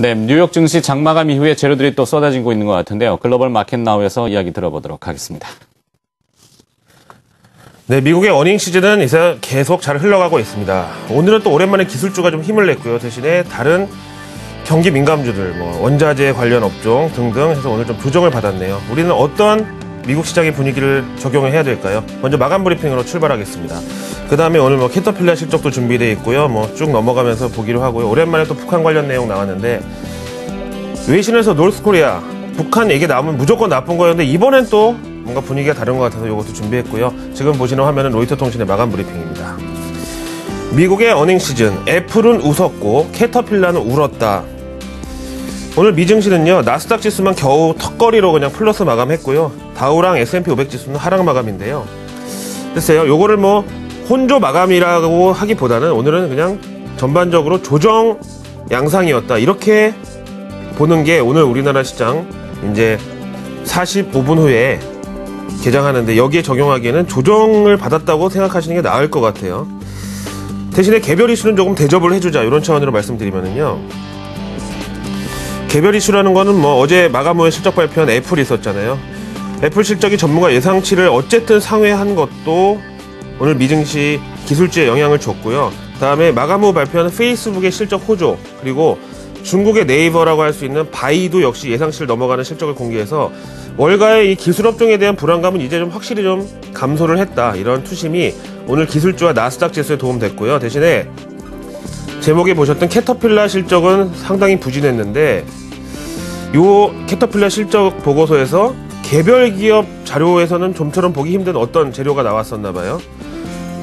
네, 뉴욕 증시 장마감 이후에 재료들이 또 쏟아지고 있는 것 같은데요. 글로벌 마켓 나우에서 이야기 들어보도록 하겠습니다. 네, 미국의 어닝 시즌은 이제 계속 잘 흘러가고 있습니다. 오늘은 또 오랜만에 기술주가 좀 힘을 냈고요. 대신에 다른 경기 민감주들, 원자재 관련 업종 등등 해서 오늘 좀 조정을 받았네요. 우리는 어떤 미국 시장의 분위기를 적용을 해야 될까요? 먼저 마감 브리핑으로 출발하겠습니다. 그 다음에 오늘 캐터필라 실적도 준비되어 있고요. 쭉 넘어가면서 보기로 하고요. 오랜만에 또 북한 관련 내용 나왔는데, 외신에서 노스코리아, 북한 얘기 나오면 무조건 나쁜 거였는데, 이번엔 또 뭔가 분위기가 다른 것 같아서 이것도 준비했고요. 지금 보시는 화면은 로이터 통신의 마감 브리핑입니다. 미국의 어닝 시즌, 애플은 웃었고 캐터필라는 울었다. 오늘 미증시는요, 나스닥 지수만 겨우 턱걸이로 그냥 플러스 마감했고요. 다우랑 S&P 500 지수는 하락 마감인데요. 글쎄요, 요거를 혼조 마감이라고 하기보다는 오늘은 그냥 전반적으로 조정 양상이었다. 이렇게 보는 게 오늘 우리나라 시장 이제 45분 후에 개장하는데, 여기에 적용하기에는 조정을 받았다고 생각하시는 게 나을 것 같아요. 대신에 개별 이슈는 조금 대접을 해주자, 이런 차원으로 말씀드리면은요. 개별 이슈라는 거는 어제 마감 후에 실적 발표한 애플이 있었잖아요. 애플 실적이 전문가 예상치를 어쨌든 상회한 것도 오늘 미증시 기술주에 영향을 줬고요. 다음에 마감 후 발표한 페이스북의 실적 호조, 그리고 중국의 네이버라고 할 수 있는 바이두 역시 예상치를 넘어가는 실적을 공개해서 월가의 이 기술업종에 대한 불안감은 이제 좀 확실히 좀 감소를 했다. 이런 투심이 오늘 기술주와 나스닥 지수에 도움됐고요. 대신에 제목에 보셨던 캐터필라 실적은 상당히 부진했는데, 요 캐터필라 실적 보고서에서 개별 기업 자료에서는 좀처럼 보기 힘든 어떤 재료가 나왔었나 봐요.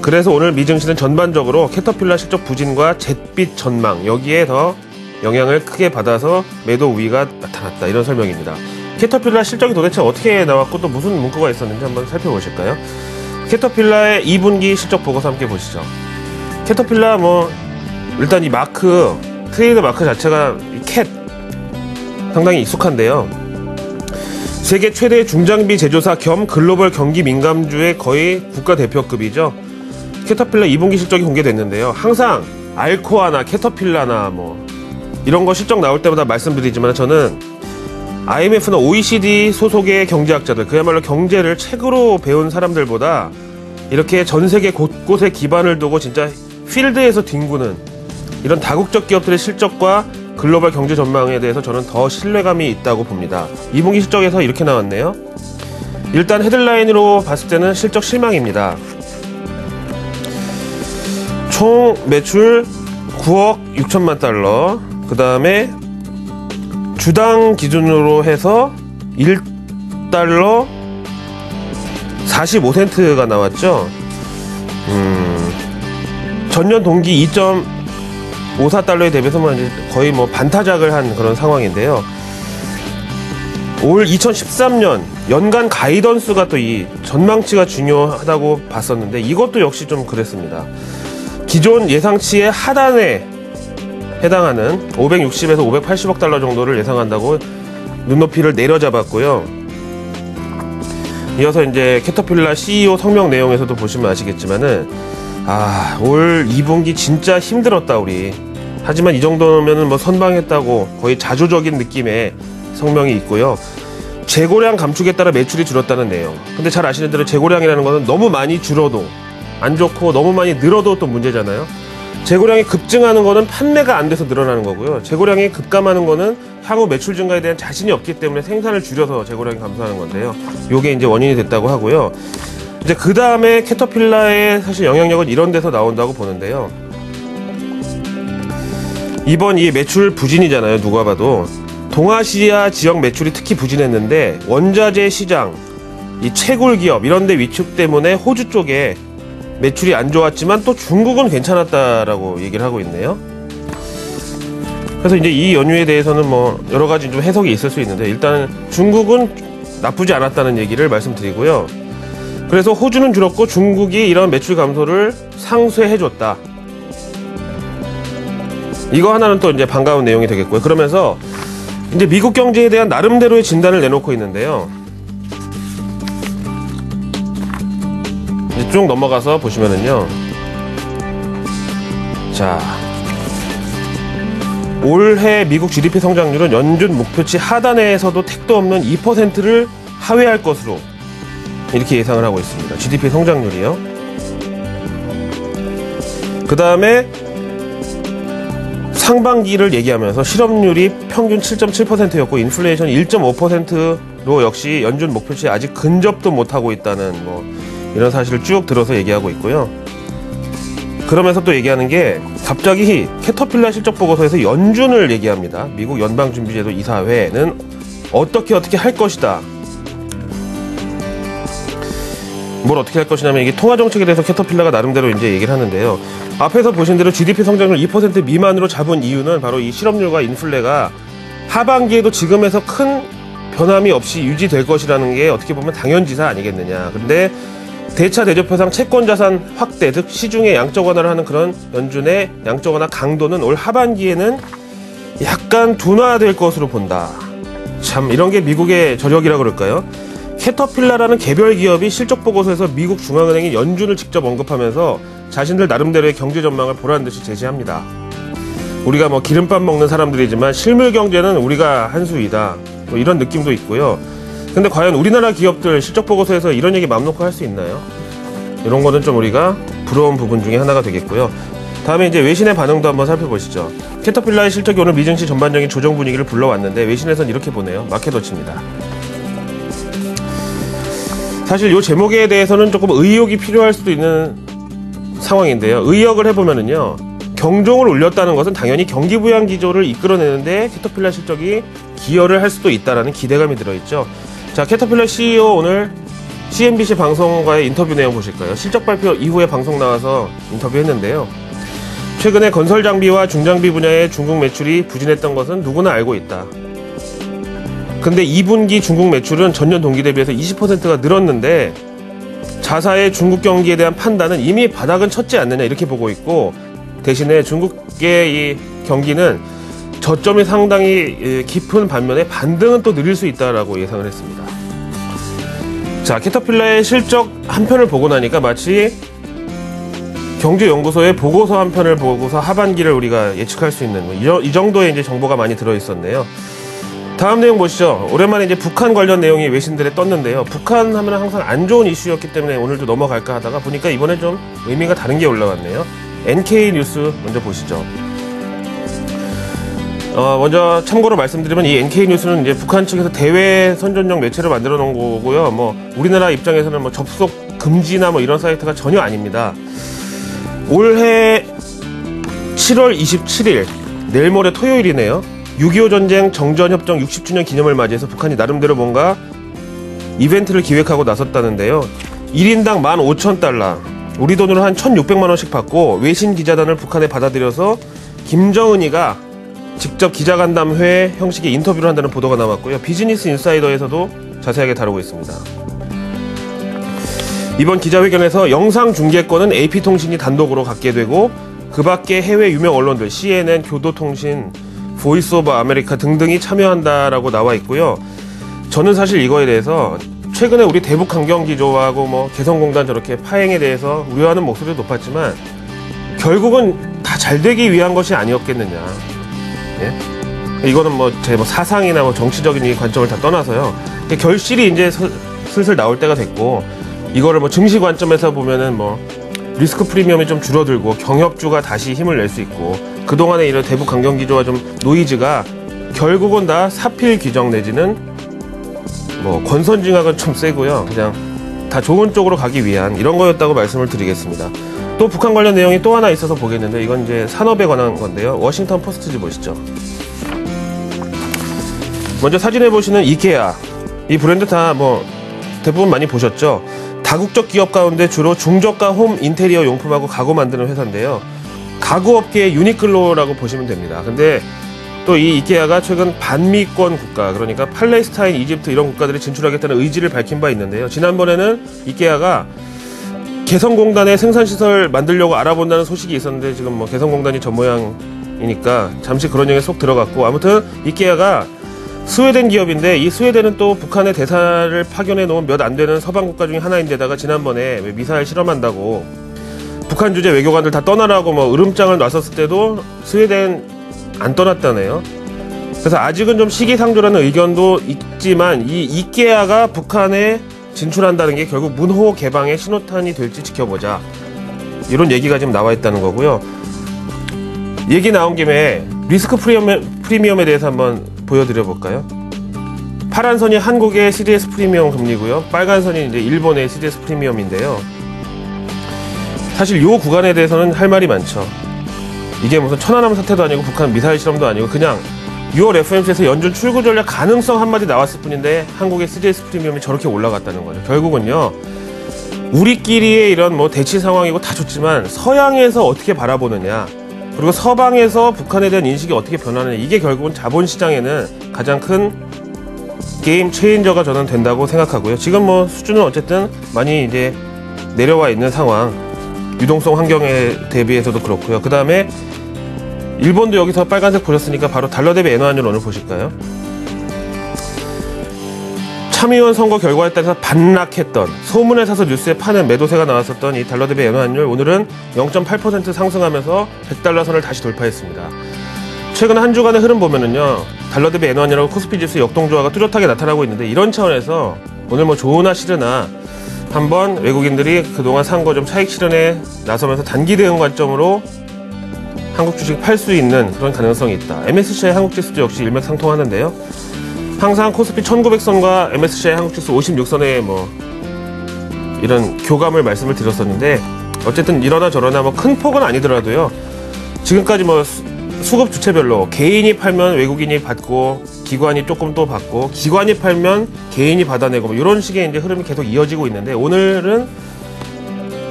그래서 오늘 미증시는 전반적으로 캐터필라 실적 부진과 잿빛 전망, 여기에 더 영향을 크게 받아서 매도 우위가 나타났다, 이런 설명입니다. 캐터필라 실적이 도대체 어떻게 나왔고 또 무슨 문구가 있었는지 한번 살펴보실까요? 캐터필라의 2분기 실적 보고서 함께 보시죠. 캐터필라 일단 이 마크, 트레이드 마크 자체가 캣, 상당히 익숙한데요. 세계 최대 중장비 제조사 겸 글로벌 경기 민감주의 거의 국가대표급이죠. 캐터필라 2분기 실적이 공개됐는데요. 항상 알코아나 캐터필라나 이런 거 실적 나올 때마다 말씀드리지만, 저는 IMF나 OECD 소속의 경제학자들, 그야말로 경제를 책으로 배운 사람들보다 이렇게 전 세계 곳곳에 기반을 두고 진짜 필드에서 뒹구는 이런 다국적 기업들의 실적과 글로벌 경제 전망에 대해서 저는 더 신뢰감이 있다고 봅니다. 2분기 실적에서 이렇게 나왔네요. 일단 헤드라인으로 봤을 때는 실적 실망입니다. 총 매출 9억 6천만 달러, 그 다음에 주당 기준으로 해서 1달러 45센트가 나왔죠. 전년 동기 2.54달러에 대비해서 거의 반타작을 한 그런 상황인데요. 올 2013년 연간 가이던스가 또 이 전망치가 중요하다고 봤었는데, 이것도 역시 좀 그랬습니다. 기존 예상치의 하단에 해당하는 560에서 580억 달러 정도를 예상한다고 눈높이를 내려잡았고요. 이어서 이제 캐터필라 CEO 성명 내용에서도 보시면 아시겠지만은, 올 2분기 진짜 힘들었다 우리. 하지만 이 정도면은 선방했다고 거의 자조적인 느낌의 성명이 있고요. 재고량 감축에 따라 매출이 줄었다는 내용. 근데 잘 아시는 대로 재고량이라는 것은 너무 많이 줄어도 안 좋고, 너무 많이 늘어도 또 문제잖아요. 재고량이 급증하는 거는 판매가 안 돼서 늘어나는 거고요. 재고량이 급감하는 거는 향후 매출 증가에 대한 자신이 없기 때문에 생산을 줄여서 재고량이 감소하는 건데요. 요게 이제 원인이 됐다고 하고요. 이제 그 다음에 캐터필라의 사실 영향력은 이런 데서 나온다고 보는데요. 이번 이 매출 부진이잖아요. 누가 봐도 동아시아 지역 매출이 특히 부진했는데, 원자재 시장, 이 채굴 기업 이런 데 위축 때문에 호주 쪽에 매출이 안 좋았지만 또 중국은 괜찮았다라고 얘기를 하고 있네요. 그래서 이제 이 연유에 대해서는 여러 가지 좀 해석이 있을 수 있는데, 일단은 중국은 나쁘지 않았다는 얘기를 말씀드리고요. 그래서 호주는 줄었고 중국이 이런 매출 감소를 상쇄해줬다. 이거 하나는 또 이제 반가운 내용이 되겠고요. 그러면서 이제 미국 경제에 대한 나름대로의 진단을 내놓고 있는데요. 이제 쭉 넘어가서 보시면은요. 자, 올해 미국 GDP 성장률은 연준 목표치 하단에서도 택도 없는 2%를 하회할 것으로 이렇게 예상을 하고 있습니다. GDP 성장률이요. 그 다음에 상반기를 얘기하면서 실업률이 평균 7.7%였고 인플레이션이 1.5%로 역시 연준 목표치에 아직 근접도 못하고 있다는 이런 사실을 쭉 들어서 얘기하고 있고요. 그러면서 또 얘기하는 게 갑자기 캐터필러 실적 보고서에서 연준을 얘기합니다. 미국 연방준비제도 이사회는 어떻게 할 것이다. 뭘 어떻게 할 것이냐면 이게 통화정책에 대해서 캐터필러가 나름대로 이제 얘기를 하는데요. 앞에서 보신 대로 GDP 성장률 2% 미만으로 잡은 이유는 바로 이 실업률과 인플레가 하반기에도 지금에서 큰 변함이 없이 유지될 것이라는 게 어떻게 보면 당연지사 아니겠느냐. 근데 대차 대조표상 채권자산 확대, 즉 시중에 양적 완화를 하는 그런 연준의 양적 완화 강도는 올 하반기에는 약간 둔화될 것으로 본다. 참 이런 게 미국의 저력이라 그럴까요? 캐터필러라는 개별 기업이 실적 보고서에서 미국 중앙은행이 연준을 직접 언급하면서 자신들 나름대로의 경제 전망을 보란듯이 제시합니다. 우리가 기름밥 먹는 사람들이지만 실물 경제는 우리가 한 수이다. 이런 느낌도 있고요. 근데 과연 우리나라 기업들 실적 보고서에서 이런 얘기 맘 놓고 할 수 있나요? 이런 거는 좀 우리가 부러운 부분 중에 하나가 되겠고요. 다음에 이제 외신의 반응도 한번 살펴보시죠. 캐터필러의 실적이 오늘 미증시 전반적인 조정 분위기를 불러왔는데 외신에서는 이렇게 보네요. 마켓워치입니다. 사실 이 제목에 대해서는 조금 의혹이 필요할 수도 있는 상황인데요. 의역을 해보면은요. 경종을 울렸다는 것은 당연히 경기 부양 기조를 이끌어내는데 캐터필러 실적이 기여를 할 수도 있다는 기대감이 들어있죠. 자, 캐터필러 CEO 오늘 CNBC 방송과의 인터뷰 내용 보실까요? 실적 발표 이후에 방송 나와서 인터뷰했는데요. 최근에 건설 장비와 중장비 분야의 중국 매출이 부진했던 것은 누구나 알고 있다. 근데 2분기 중국 매출은 전년 동기 대비해서 20%가 늘었는데 자사의 중국 경기에 대한 판단은 이미 바닥은 쳤지 않느냐 이렇게 보고 있고 대신에 중국의 이 경기는 저점이 상당히 깊은 반면에 반등은 또 느릴 수 있다라고 예상을 했습니다. 자, 캐터필러의 실적 한 편을 보고 나니까 마치 경제연구소의 보고서 한 편을 보고서 하반기를 우리가 예측할 수 있는 이 정도의 이제 정보가 많이 들어있었네요. 다음 내용 보시죠. 오랜만에 이제 북한 관련 내용이 외신들에 떴는데요. 북한 하면 항상 안 좋은 이슈였기 때문에 오늘도 넘어갈까 하다가 보니까 이번에 좀 의미가 다른 게 올라왔네요. NK 뉴스 먼저 보시죠. 먼저 참고로 말씀드리면 이 NK 뉴스는 이제 북한 측에서 대외 선전용 매체를 만들어 놓은 거고요. 우리나라 입장에서는 접속 금지나 이런 사이트가 전혀 아닙니다. 올해 7월 27일, 내일 모레 토요일이네요. 6.25 전쟁 정전협정 60주년 기념을 맞이해서 북한이 나름대로 뭔가 이벤트를 기획하고 나섰다는데요. 1인당 15,000달러, 우리 돈으로 한 1,600만원씩 받고 외신 기자단을 북한에 받아들여서 김정은이가 직접 기자간담회 형식의 인터뷰를 한다는 보도가 나왔고요. 비즈니스 인사이더에서도 자세하게 다루고 있습니다. 이번 기자회견에서 영상 중계권은 AP통신이 단독으로 갖게 되고 그 밖에 해외 유명 언론들 CNN, 교도통신, 보이스 오브 아메리카 등등이 참여한다라고 나와 있고요. 저는 사실 이거에 대해서 최근에 우리 대북 강경기조하고 개성공단 저렇게 파행에 대해서 우려하는 목소리도 높았지만 결국은 다 잘되기 위한 것이 아니었겠느냐. 예? 이거는 제 사상이나 정치적인 관점을 다 떠나서요. 결실이 이제 슬슬 나올 때가 됐고 이거를 증시 관점에서 보면은 리스크 프리미엄이 좀 줄어들고 경협주가 다시 힘을 낼 수 있고 그동안의 이런 대북 강경기조와 좀 노이즈가 결국은 다 사필 규정 내지는 권선징악은 좀 세고요. 그냥 다 좋은 쪽으로 가기 위한 이런 거였다고 말씀을 드리겠습니다. 또 북한 관련 내용이 또 하나 있어서 보겠는데 이건 이제 산업에 관한 건데요. 워싱턴 포스트지 보시죠. 먼저 사진에 보시는 이케아. 이 브랜드 다 대부분 많이 보셨죠? 다국적 기업 가운데 주로 중저가 홈 인테리어 용품하고 가구 만드는 회사인데요. 가구업계의 유니클로라고 보시면 됩니다. 근데 또 이 이케아가 최근 반미권 국가, 그러니까 팔레스타인, 이집트 이런 국가들이 진출하겠다는 의지를 밝힌 바 있는데요. 지난번에는 이케아가 개성공단에 생산시설 만들려고 알아본다는 소식이 있었는데 지금 개성공단이 저 모양이니까 잠시 그런 얘기에 속 들어갔고, 아무튼 이케아가 스웨덴 기업인데 이 스웨덴은 또 북한에 대사를 파견해 놓은 몇 안 되는 서방 국가 중에 하나인데다가 지난번에 미사일 실험한다고 북한 주재 외교관들 다 떠나라고 으름장을 놨었을 때도 스웨덴 안 떠났다네요. 그래서 아직은 좀 시기상조라는 의견도 있지만 이 이케아가 북한에 진출한다는 게 결국 문호 개방의 신호탄이 될지 지켜보자. 이런 얘기가 지금 나와 있다는 거고요. 얘기 나온 김에 리스크 프리미엄에 대해서 한번 보여드려 볼까요? 파란 선이 한국의 CDS 프리미엄 금리고요. 빨간 선이 이제 일본의 CDS 프리미엄인데요. 사실 이 구간에 대해서는 할 말이 많죠. 이게 무슨 천안함 사태도 아니고 북한 미사일 실험도 아니고 그냥 6월 FOMC에서 연준 출구 전략 가능성 한마디 나왔을 뿐인데 한국의 CDS 프리미엄이 저렇게 올라갔다는 거죠. 결국은요. 우리끼리의 이런 뭐 대치 상황이고 다 좋지만 서양에서 어떻게 바라보느냐 그리고 서방에서 북한에 대한 인식이 어떻게 변하느냐 이게 결국은 자본시장에는 가장 큰 게임 체인저가 저는 된다고 생각하고요. 지금 뭐 수준은 어쨌든 많이 이제 내려와 있는 상황 유동성 환경에 대비해서도 그렇고요. 그 다음에 일본도 여기서 빨간색 보셨으니까 바로 달러 대비 엔화 환율 오늘 보실까요? 참의원 선거 결과에 따라서 반락했던 소문에 사서 뉴스에 파는 매도세가 나왔었던 이 달러 대비 엔화 환율 오늘은 0.8% 상승하면서 100달러 선을 다시 돌파했습니다. 최근 한 주간의 흐름 보면은요 달러 대비 엔화 환율하고 코스피 지수 역동조화가 뚜렷하게 나타나고 있는데 이런 차원에서 오늘 뭐 좋으나 싫으나 한번 외국인들이 그동안 산 거 좀 차익 실현에 나서면서 단기 대응 관점으로 한국 주식 팔 수 있는 그런 가능성이 있다. MSCI 한국 지수도 역시 일맥상통하는데요. 항상 코스피 1900선과 MSCI 한국 지수 56선의 뭐 이런 교감을 말씀을 드렸었는데 어쨌든 이러나 저러나 뭐 큰 폭은 아니더라도요. 지금까지 뭐 수급 주체별로 개인이 팔면 외국인이 받고 기관이 조금 또 받고 기관이 팔면 개인이 받아내고 뭐 이런 식의 이제 흐름이 계속 이어지고 있는데 오늘은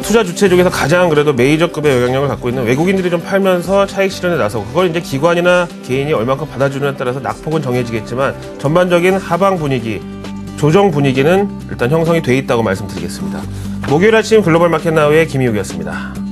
투자 주체 중에서 가장 그래도 메이저급의 영향력을 갖고 있는 외국인들이 좀 팔면서 차익 실현에 나서고 그걸 이제 기관이나 개인이 얼만큼 받아주느냐에 따라서 낙폭은 정해지겠지만 전반적인 하방 분위기, 조정 분위기는 일단 형성이 돼 있다고 말씀드리겠습니다. 목요일 아침 글로벌 마켓 나우의 김희욱이었습니다.